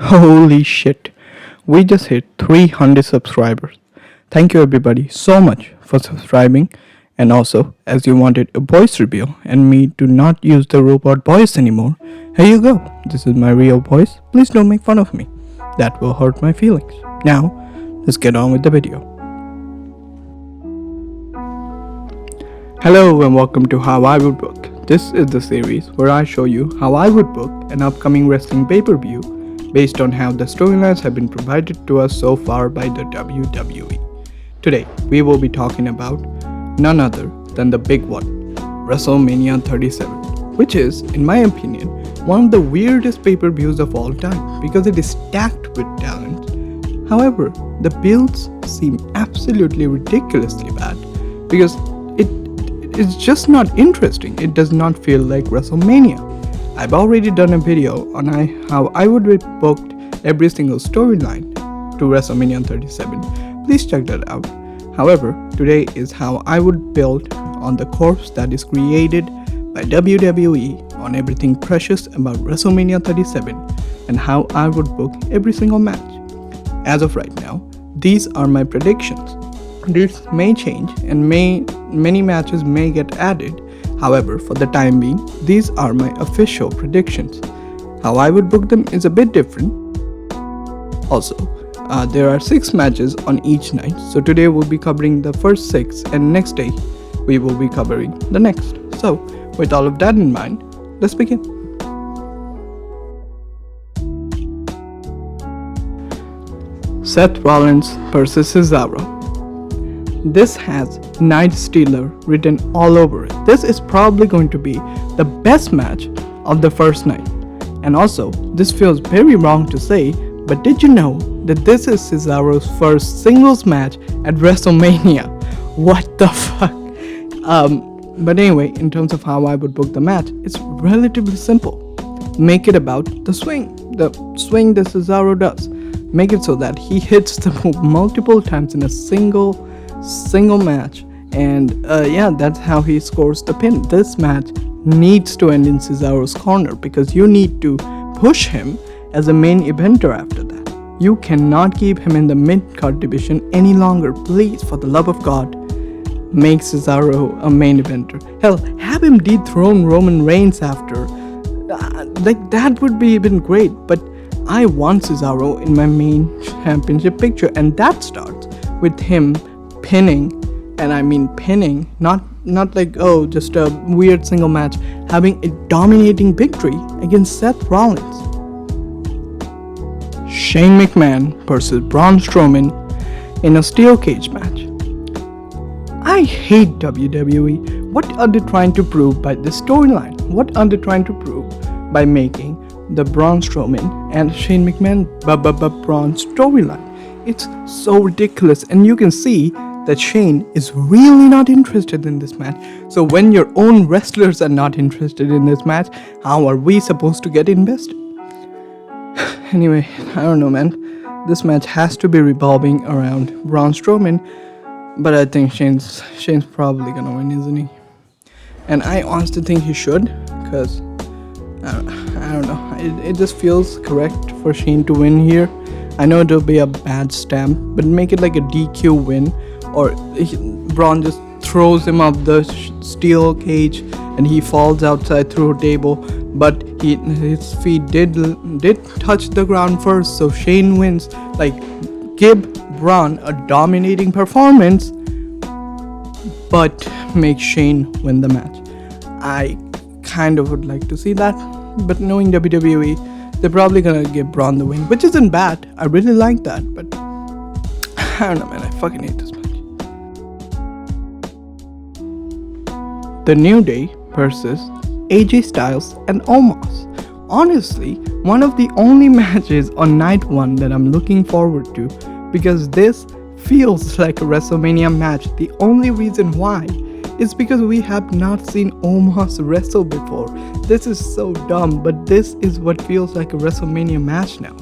Holy shit. We just hit 300 subscribers. Thank you everybody so much for subscribing. And also, as you wanted a voice reveal and me to not use the robot voice anymore, here you go. This is my real voice. Please don't make fun of me. That will hurt my feelings. Now, let's get on with the video. Hello and welcome to How I Would Book. This is the series where I show you how I would book an upcoming wrestling pay-per-view based on how the storylines have been provided to us so far by the WWE. Today, we will be talking about none other than the big one, WrestleMania 37, which is, in my opinion, one of the weirdest pay-per-views of all time because it is stacked with talent. However, the builds seem absolutely ridiculously bad because it's just not interesting. It does not feel like WrestleMania. I've already done a video on how I would have booked every single storyline to WrestleMania 37. Please check that out. However, today is how I would build on the corpse that is created by WWE on everything precious about WrestleMania 37 and how I would book every single match. As of right now, these are my predictions. These may change and many matches may get added. However, for the time being, these are my official predictions. How I would book them is a bit different. Also, there are 6 matches on each night. So today we'll be covering the first 6 and next day we will be covering the next. So, with all of that in mind, let's begin. Seth Rollins versus Cesaro. This has Night Stealer written all over it. This is probably going to be the best match of the first night. And also, this feels very wrong to say, but did you know that this is Cesaro's first singles match at WrestleMania? What the fuck? But anyway, in terms of how I would book the match, it's relatively simple. Make it about the swing that Cesaro does. Make it so that he hits the move multiple times in a single match, and that's how he scores the pin. This match needs to end in Cesaro's corner because you need to push him as a main eventer after that. You cannot keep him in the mid-card division any longer. Please, for the love of God, make Cesaro a main eventer. Hell, have him dethrone Roman Reigns after. That would be even great, but I want Cesaro in my main championship picture, and that starts with him pinning, and I mean pinning, not like just a weird single match, having a dominating victory against Seth Rollins. Shane McMahon versus Braun Strowman in a steel cage match. I hate WWE. What are they trying to prove by this storyline? What are they trying to prove by making the Braun Strowman and Shane McMahon Braun storyline? It's so ridiculous, and you can see that Shane is really not interested in this match. So when your own wrestlers are not interested in this match, how are we supposed to get invested? Anyway, I don't know, man. This match has to be revolving around Braun Strowman, but I think Shane's probably gonna win, isn't he? And I honestly think he should, because I don't know. It just feels correct for Shane to win here. I know it'll be a bad stamp, but make it like a DQ win, or Braun just throws him off the steel cage and he falls outside through a table, but his feet did touch the ground first, so Shane wins. Like, give Braun a dominating performance, but make Shane win the match. I kind of would like to see that, but knowing WWE, they're probably gonna give Braun the win, which isn't bad. I really like that, but I don't know, man. I fucking hate this match. The New Day versus AJ Styles and Omos. Honestly, one of the only matches on night 1 that I'm looking forward to, because this feels like a WrestleMania match. The only reason why is because we have not seen Omos wrestle before. This is so dumb, but this is what feels like a WrestleMania match now.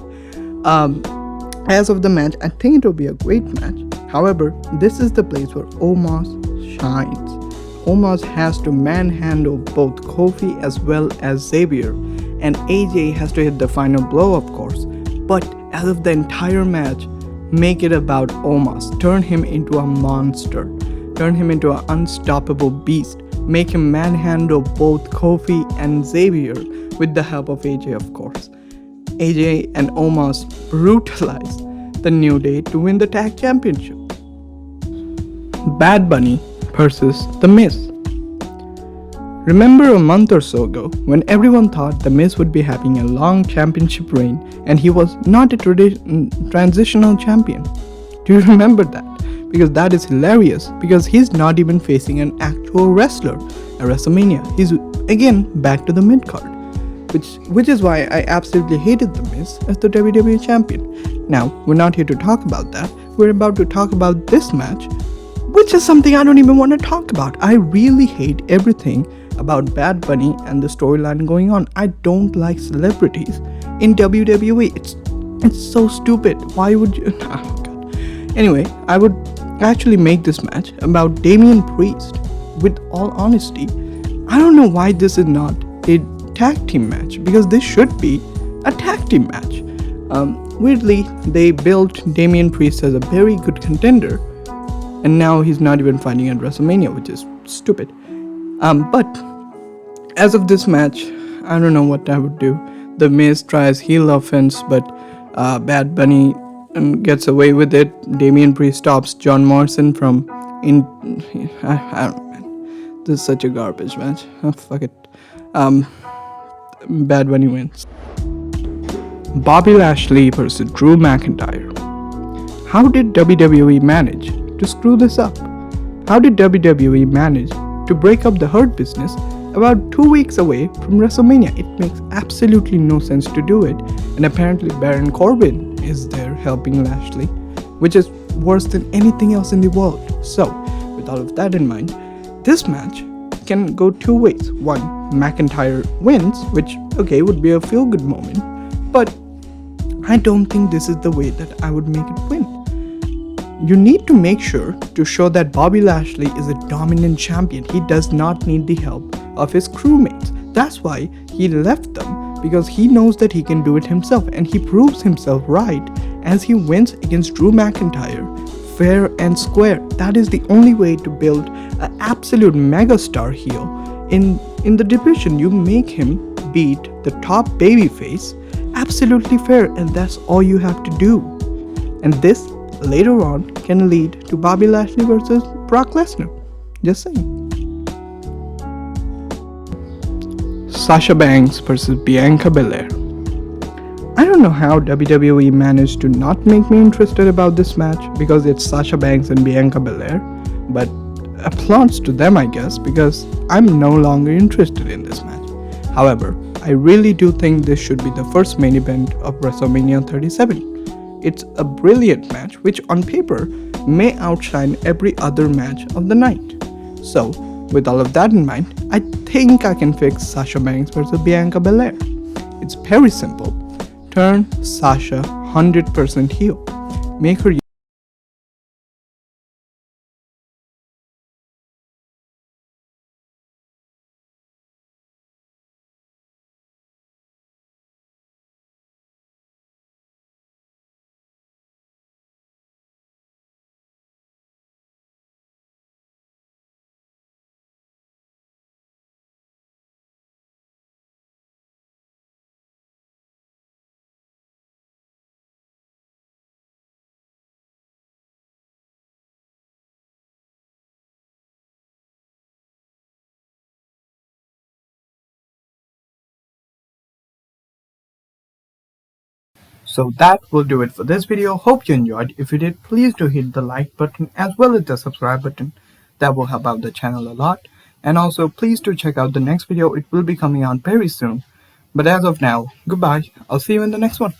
As of the match, I think it will be a great match. However, this is the place where Omos shines. Omos has to manhandle both Kofi as well as Xavier, and AJ has to hit the final blow, of course. But as of the entire match, make it about Omos. Turn him into a monster. Turn him into an unstoppable beast. Make him manhandle both Kofi and Xavier with the help of AJ, of course. AJ and Omos brutalize the New Day to win the tag championship. Bad Bunny versus The Miz. Remember a month or so ago when everyone thought The Miz would be having a long championship reign and he was not a transitional champion? Do you remember that? Because that is hilarious, because he's not even facing an actual wrestler at WrestleMania. He's again back to the mid card, which is why I absolutely hated The Miz as the WWE champion. Now, we're not here to talk about that. We're about to talk about this match, which is something I don't even want to talk about. I really hate everything about Bad Bunny and the storyline going on. I don't like celebrities in WWE. It's so stupid. Why would you? Oh God. Anyway, I would actually make this match about Damian Priest. With all honesty, I don't know why this is not a tag team match, because this should be a tag team match. Weirdly, they built Damian Priest as a very good contender, and now he's not even fighting at WrestleMania, which is stupid. But as of this match, I don't know what I would do. The Miz tries heel offense, but Bad Bunny gets away with it. Damian Priest stops John Morrison from I don't know, man. This is such a garbage match. Oh, fuck it. Bad Bunny wins. Bobby Lashley versus Drew McIntyre. How did WWE manage to screw this up? How did WWE manage to break up the Hurt Business about 2 weeks away from WrestleMania? It makes absolutely no sense to do it, and apparently Baron Corbin is there helping Lashley, which is worse than anything else in the world. So, with all of that in mind, this match can go two ways. One, McIntyre wins, which, okay, would be a feel-good moment, but I don't think this is the way that I would make it win. You need to make sure to show that Bobby Lashley is a dominant champion. He does not need the help of his crewmates. That's why he left them, because he knows that he can do it himself, and he proves himself right as he wins against Drew McIntyre fair and square. That is the only way to build an absolute megastar heel in the division. You make him beat the top babyface absolutely fair, and that's all you have to do. And this later on can lead to Bobby Lashley versus Brock Lesnar. Just saying. Sasha Banks versus Bianca Belair. I don't know how WWE managed to not make me interested about this match, because it's Sasha Banks and Bianca Belair, but applause to them, I guess, because I'm no longer interested in this match. However, I really do think this should be the first main event of WrestleMania 37. It's a brilliant match which on paper may outshine every other match of the night. So, with all of that in mind, I think I can fix Sasha Banks versus Bianca Belair. It's very simple. Turn Sasha 100% heel. Make her So that will do it for this video. Hope you enjoyed. If you did, please do hit the like button as well as the subscribe button. That will help out the channel a lot. And also please do check out the next video. It will be coming out very soon. But as of now, goodbye. I'll see you in the next one.